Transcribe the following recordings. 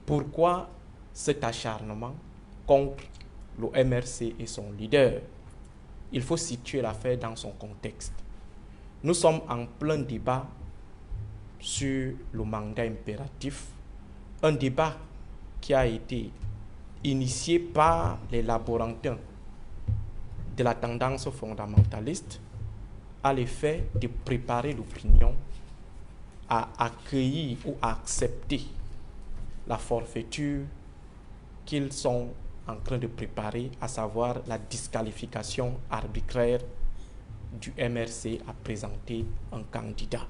Pourquoi cet acharnement contre le MRC et son leader? Il faut situer l'affaire dans son contexte. Nous sommes en plein débat sur le mandat impératif, un débat qui a été initié par les laborantins de la tendance fondamentaliste à l'effet de préparer l'opinion à accueillir ou à accepter la forfaiture qu'ils sont en train de préparer, à savoir la disqualification arbitraire du MRC à présenter un candidat.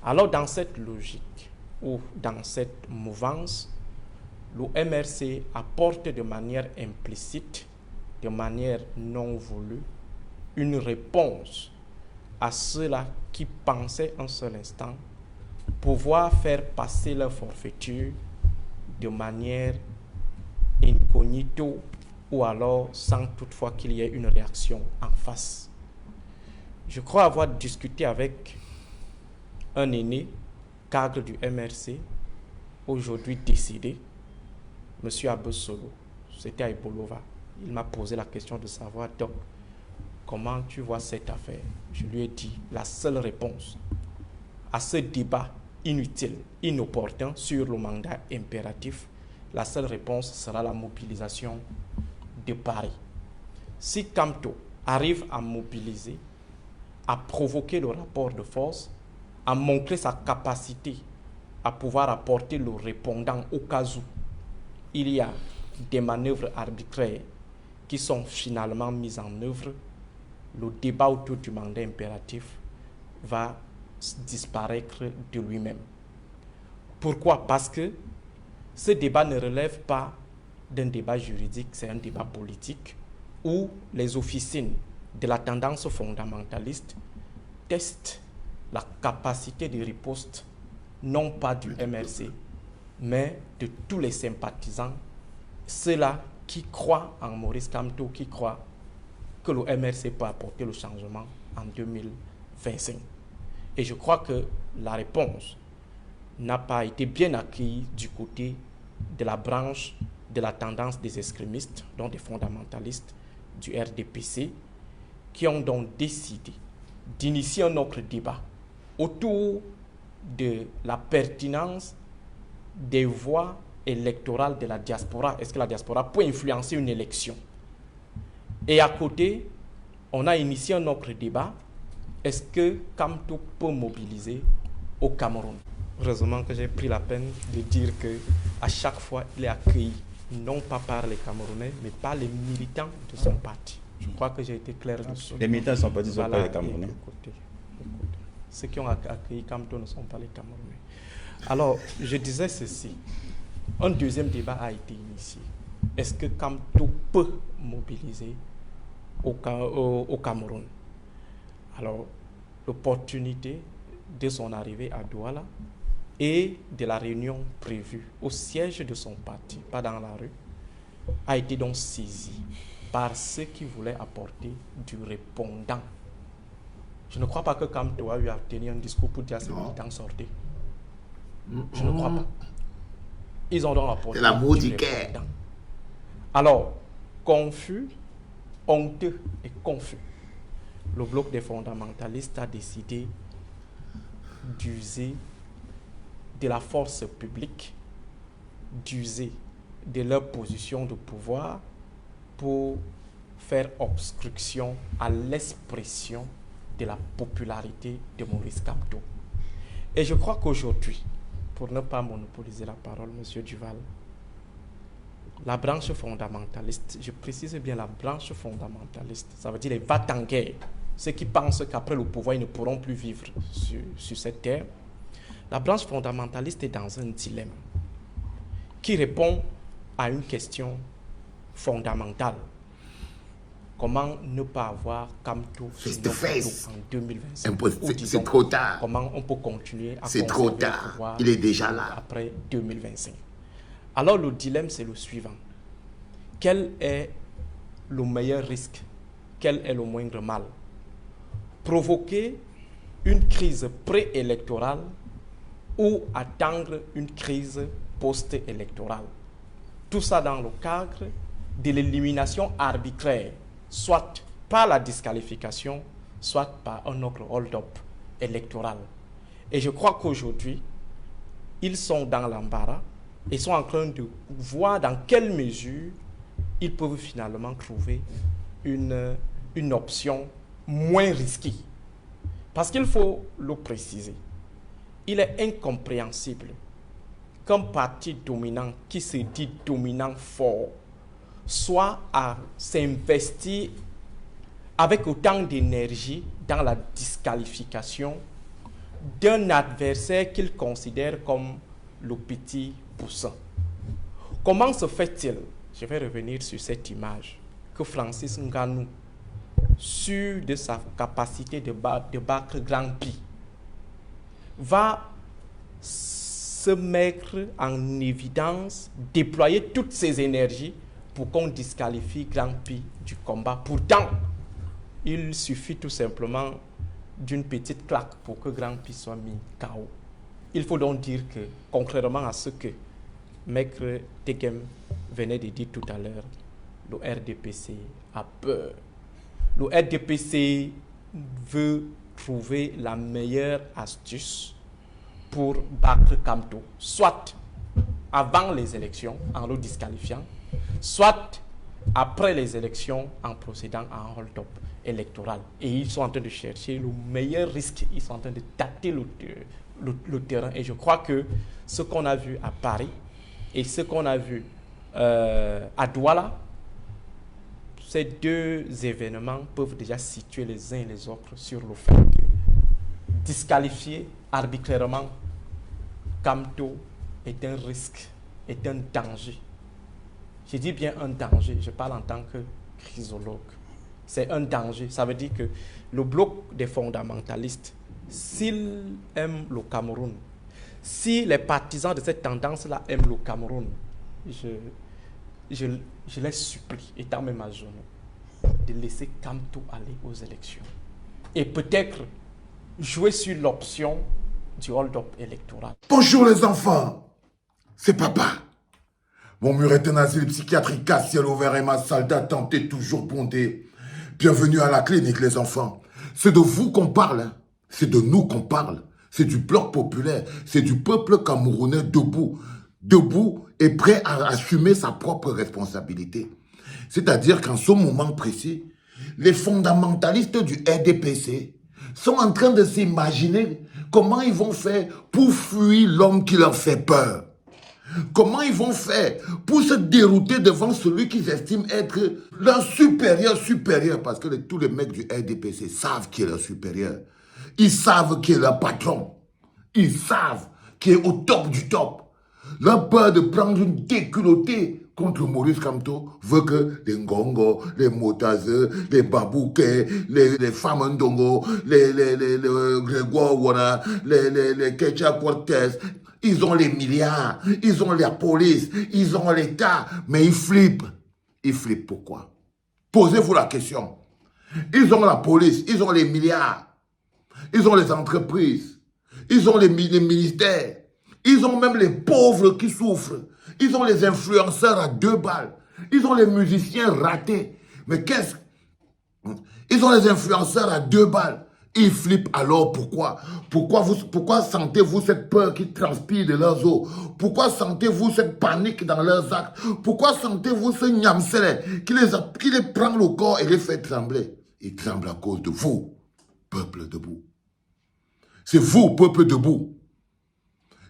Alors dans cette logique ou dans cette mouvance, le MRC apporte de manière implicite, de manière non voulue, une réponse à ceux-là qui pensaient un seul instant pouvoir faire passer leur forfaiture de manière incognito ou alors sans toutefois qu'il y ait une réaction en face. Je crois avoir discuté avec un aîné, cadre du MRC, aujourd'hui décédé, M. Abesolo, c'était à Ibolova. Il m'a posé la question de savoir, donc, comment tu vois cette affaire? Je lui ai dit, la seule réponse à ce débat inutile, inopportun sur le mandat impératif, la seule réponse sera la mobilisation de Paris. Si Kamto arrive à mobiliser, à provoquer le rapport de force, à montrer sa capacité à pouvoir apporter le répondant au cas où il y a des manœuvres arbitraires qui sont finalement mises en œuvre, le débat autour du mandat impératif va disparaître de lui-même. Pourquoi? Parce que ce débat ne relève pas d'un débat juridique, c'est un débat politique où les officines de la tendance fondamentaliste testent la capacité de riposte, non pas du MRC, mais de tous les sympathisants, ceux-là qui croient en Maurice Kamto, qui croient que le MRC peut apporter le changement en 2025. Et je crois que la réponse n'a pas été bien accueillie du côté de la branche de la tendance des extrémistes, dont des fondamentalistes du RDPC, qui ont donc décidé d'initier un autre débat autour de la pertinence des voix électorales de la diaspora. Est-ce que la diaspora peut influencer une élection? Et à côté, on a initié un autre débat. Est-ce que Kamto peut mobiliser au Cameroun? Heureusement que j'ai pris la peine de dire qu'à chaque fois, il est accueilli, non pas par les Camerounais, mais par les militants de son parti. Je crois que j'ai été clair dessus. Les militants de son parti ne sont pas les Camerounais. Écoutez. Ceux qui ont accueilli Kamto ne sont pas les Camerounais. Alors, je disais ceci. Un deuxième débat a été initié. Est-ce que Kamto peut mobiliser au Cameroun? Alors, l'opportunité de son arrivée à Douala et de la réunion prévue au siège de son parti, pas dans la rue, a été donc saisie par ceux qui voulaient apporter du répondant. Je ne crois pas que Kamto a eu à tenir un discours pour dire à ses militants sortez. Je ne crois pas. Ils ont donc apporté du répondant. Alors, confus, honteux et confus, le bloc des fondamentalistes a décidé d'user de la force publique, d'user de leur position de pouvoir pour faire obstruction à l'expression de la popularité de Maurice Kamto. Et je crois qu'aujourd'hui, pour ne pas monopoliser la parole, M. Duval, la branche fondamentaliste, je précise bien la branche fondamentaliste, ça veut dire les va-t-en-guerre, ceux qui pensent qu'après le pouvoir, ils ne pourront plus vivre sur cette terre. La branche fondamentaliste est dans un dilemme qui répond à une question fondamentale. Comment ne pas avoir Kamto en 2025? C'est trop tard. Comment on peut continuer à c'est trop tard. Le pouvoir? Il est déjà là. Après 2025. Alors le dilemme, c'est le suivant. Quel est le meilleur risque? Quel est le moindre mal? Provoquer une crise préélectorale ou attendre une crise post-électorale. Tout ça dans le cadre de l'élimination arbitraire, soit par la disqualification, soit par un autre hold-up électoral. Et je crois qu'aujourd'hui, ils sont dans l'embarras et sont en train de voir dans quelle mesure ils peuvent finalement trouver une option moins risquée. Parce qu'il faut le préciser, il est incompréhensible qu'un parti dominant qui se dit dominant fort soit à s'investir avec autant d'énergie dans la disqualification d'un adversaire qu'il considère comme le petit poussin. Comment se fait-il, je vais revenir sur cette image, que Francis Ngannou, sûr de sa capacité de battre Grand Pi, va se mettre en évidence, déployer toutes ses énergies pour qu'on disqualifie Grand Pi du combat. Pourtant, il suffit tout simplement d'une petite claque pour que Grand Pi soit mis KO. Il faut donc dire que, contrairement à ce que Maître Tegem venait de dire tout à l'heure, le RDPC a peur. Le RDPC veut trouver la meilleure astuce pour battre Kamto, soit avant les élections en le disqualifiant, soit après les élections en procédant à un hold-up électoral. Et ils sont en train de chercher le meilleur risque, ils sont en train de tâter le terrain. Et je crois que ce qu'on a vu à Paris et ce qu'on a vu à Douala, ces deux événements peuvent déjà situer les uns et les autres sur le fait que disqualifier arbitrairement Kamto est un risque, est un danger. Je dis bien un danger, je parle en tant que chrysologue. C'est un danger. Ça veut dire que le bloc des fondamentalistes, s'ils aiment le Cameroun, si les partisans de cette tendance-là aiment le Cameroun, je les supplie, étant même à genoux, de laisser Kamto aller aux élections. Et peut-être jouer sur l'option du hold-up électoral. Bonjour les enfants, c'est papa. Mon mur est un asile psychiatrique à ciel ouvert et ma salle d'attente est toujours bondée. Bienvenue à la clinique les enfants. C'est de vous qu'on parle, hein. C'est de nous qu'on parle. C'est du bloc populaire, c'est du peuple camerounais debout. Debout et prêt à assumer sa propre responsabilité. C'est-à-dire qu'en ce moment précis, les fondamentalistes du RDPC sont en train de s'imaginer comment ils vont faire pour fuir l'homme qui leur fait peur. Comment ils vont faire pour se dérouter devant celui qu'ils estiment être leur supérieur, parce que tous les mecs du RDPC savent qui est leur supérieur. Ils savent qui est leur patron. Ils savent qui est au top du top. Leur peur de prendre une déculottée contre Maurice Kamto veut que les Ngongo, les Motazeux, les Babouké, les Famandongo, les Grégoire Wana, les Kecha Cortez, ils ont les milliards, ils ont la police, ils ont l'État, mais ils flippent. Ils flippent pourquoi? Posez-vous la question. Ils ont la police, ils ont les milliards, ils ont les entreprises, ils ont les ministères. Ils ont même les pauvres qui souffrent. Ils ont les influenceurs à 2 balles. Ils ont les musiciens ratés. Mais qu'est-ce? Ils ont les influenceurs à 2 balles. Ils flippent alors pourquoi? Pourquoi sentez-vous cette peur qui transpire de leurs os? Pourquoi sentez-vous cette panique dans leurs actes? Pourquoi sentez-vous ce nyamsele qui les prend le corps et les fait trembler? Ils tremblent à cause de vous, peuple debout. C'est vous, peuple debout.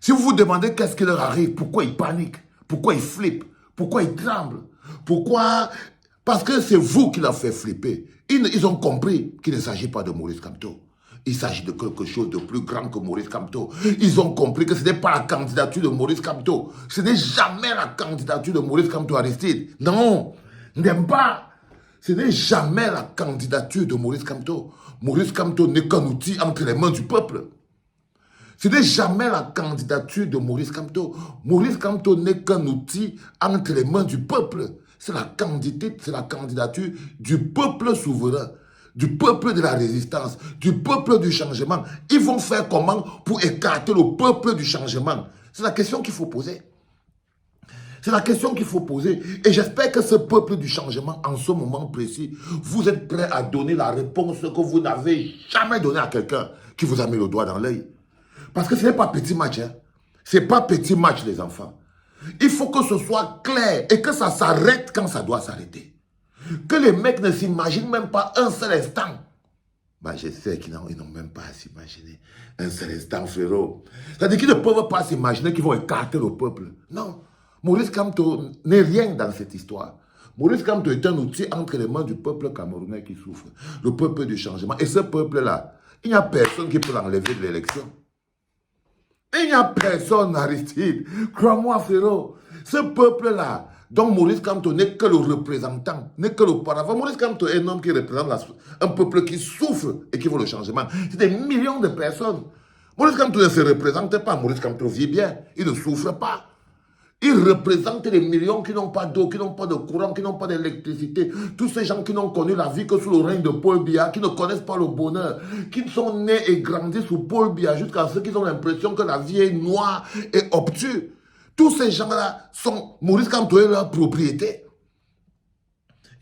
Si vous vous demandez qu'est-ce qui leur arrive, pourquoi ils paniquent, pourquoi ils flippent, pourquoi ils tremblent, pourquoi... Parce que c'est vous qui leur fait flipper. Ils ont compris qu'il ne s'agit pas de Maurice Kamto. Il s'agit de quelque chose de plus grand que Maurice Kamto. Ils ont compris que ce n'est pas la candidature de Maurice Kamto. Ce n'est jamais la candidature de Maurice Kamto Aristide. Non, n'aime pas. Ce n'est jamais la candidature de Maurice Kamto. Maurice Kamto n'est qu'un outil entre les mains du peuple. Ce n'est jamais la candidature de Maurice Kamto. Maurice Kamto n'est qu'un outil entre les mains du peuple. C'est la candidature du peuple souverain, du peuple de la résistance, du peuple du changement. Ils vont faire comment pour écarter le peuple du changement? C'est la question qu'il faut poser. C'est la question qu'il faut poser. Et j'espère que ce peuple du changement, en ce moment précis, vous êtes prêts à donner la réponse que vous n'avez jamais donnée à quelqu'un qui vous a mis le doigt dans l'œil. Parce que ce n'est pas petit match. Hein. Ce n'est pas petit match, les enfants. Il faut que ce soit clair et que ça s'arrête quand ça doit s'arrêter. Que les mecs ne s'imaginent même pas un seul instant. Bah, je sais qu'ils n'ont même pas à s'imaginer un seul instant, frérot. C'est-à-dire qu'ils ne peuvent pas s'imaginer qu'ils vont écarter le peuple. Non. Maurice Kamto n'est rien dans cette histoire. Maurice Kamto est un outil entre les mains du peuple camerounais qui souffre. Le peuple du changement. Et ce peuple-là, il n'y a personne qui peut l'enlever de l'élection. Il n'y a personne, Aristide. Crois-moi, frérot. Ce peuple-là, dont Maurice Kamto n'est que le représentant, n'est que le paravent. Maurice Kamto est un homme qui représente un peuple qui souffre et qui veut le changement. C'est des millions de personnes. Maurice Kamto ne se représente pas. Maurice Kamto vit bien. Il ne souffre pas. Il représente les millions qui n'ont pas d'eau, qui n'ont pas de courant, qui n'ont pas d'électricité. Tous ces gens qui n'ont connu la vie que sous le règne de Paul Biya, qui ne connaissent pas le bonheur, qui sont nés et grandis sous Paul Biya jusqu'à ceux qui ont l'impression que la vie est noire et obtuse. Tous ces gens-là sont, Maurice Kamto est leur propriété.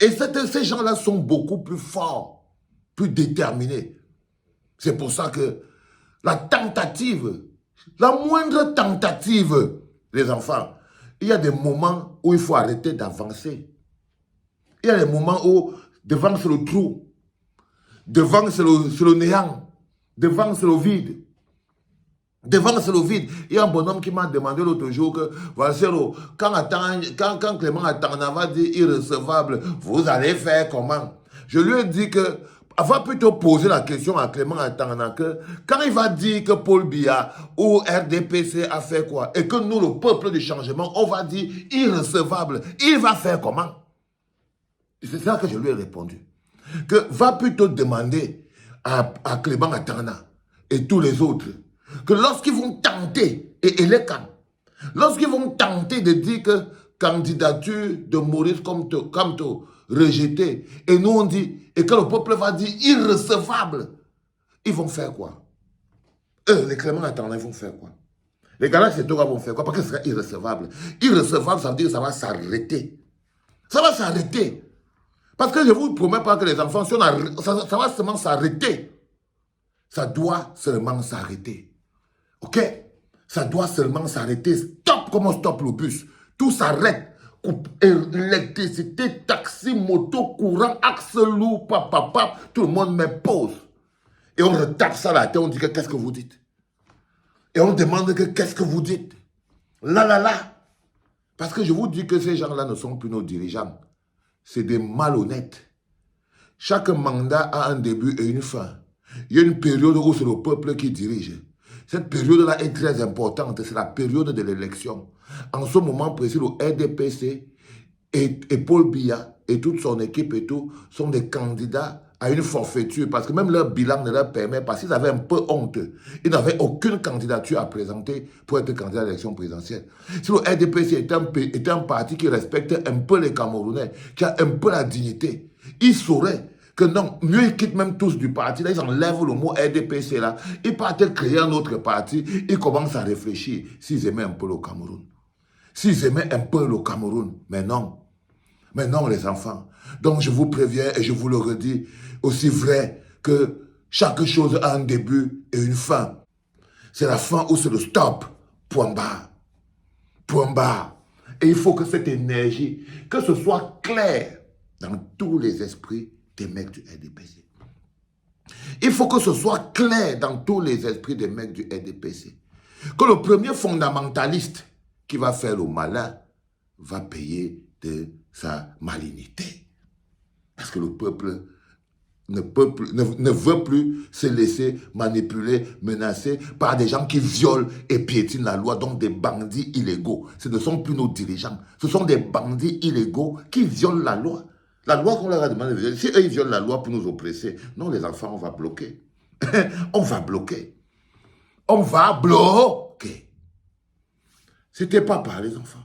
Et ces gens-là sont beaucoup plus forts, plus déterminés. C'est pour ça que la tentative, la moindre tentative, les enfants, il y a des moments où il faut arrêter d'avancer. Il y a des moments où devant c'est le trou, devant c'est le néant, devant c'est le vide. Devant c'est le vide. Il y a un bonhomme qui m'a demandé l'autre jour que, voilà, quand Clément Atangana va dire irrecevable, vous allez faire comment? Je lui ai dit que, va plutôt poser la question à Clément Atangana que, quand il va dire que Paul Biya ou RDPC a fait quoi, et que nous, le peuple du changement, on va dire irrecevable, il va faire comment? C'est ça que je lui ai répondu. Que va plutôt demander à Clément Atangana et tous les autres, que lorsqu'ils vont tenter, et les camps, lorsqu'ils vont tenter de dire que candidature de Maurice Kamto rejetée, et nous on dit, et que le peuple va dire irrecevable, ils vont faire quoi? Eux, les Clément Atangana, ils vont faire quoi? Les Galates Setora vont faire quoi? Parce que ce sera irrecevable. Irrecevable, ça veut dire que ça va s'arrêter. Ça va s'arrêter. Parce que je ne vous promets pas que les enfants, ça va seulement s'arrêter. Ça doit seulement s'arrêter. Ok? Ça doit seulement s'arrêter. Stop comme on stoppe le bus. Tout s'arrête. Électricité, taxi, moto, courant, axe lourd, papa, tout le monde met pause. Et on retape ça à la tête, on dit que qu'est-ce que vous dites? Et on demande que qu'est-ce que vous dites? Là. Parce que je vous dis que ces gens-là ne sont plus nos dirigeants. C'est des malhonnêtes. Chaque mandat a un début et une fin. Il y a une période où c'est le peuple qui dirige. Cette période-là est très importante, c'est la période de l'élection. En ce moment précis, le RDPC et Paul Biya et toute son équipe et tout sont des candidats à une forfaiture parce que même leur bilan ne leur permet pas. S'ils avaient un peu honte, ils n'avaient aucune candidature à présenter pour être candidat à l'élection présidentielle. Si le RDPC est un parti qui respecte un peu les Camerounais, qui a un peu la dignité, ils sauraient que non, mieux ils quittent même tous du parti, là ils enlèvent le mot RDPC là, ils partent créer un autre parti, ils commencent à réfléchir s'ils aimaient un peu le Cameroun. S'ils aimaient un peu le Cameroun, mais non les enfants. Donc je vous préviens et je vous le redis, aussi vrai que chaque chose a un début et une fin. C'est la fin où c'est le stop, point barre. Point barre. Et il faut que cette énergie, que ce soit clair dans tous les esprits des mecs du RDPC. Il faut que ce soit clair dans tous les esprits des mecs du RDPC. Que le premier fondamentaliste qui va faire le malin va payer de sa malignité. Parce que le peuple ne veut plus se laisser manipuler, menacer par des gens qui violent et piétinent la loi, donc des bandits illégaux. Ce ne sont plus nos dirigeants. Ce sont des bandits illégaux qui violent la loi. La loi qu'on leur a demandé de violer. Si eux, ils violent la loi pour nous oppresser, non, les enfants, on va bloquer. On va bloquer. On va bloquer. C'était papa, les enfants.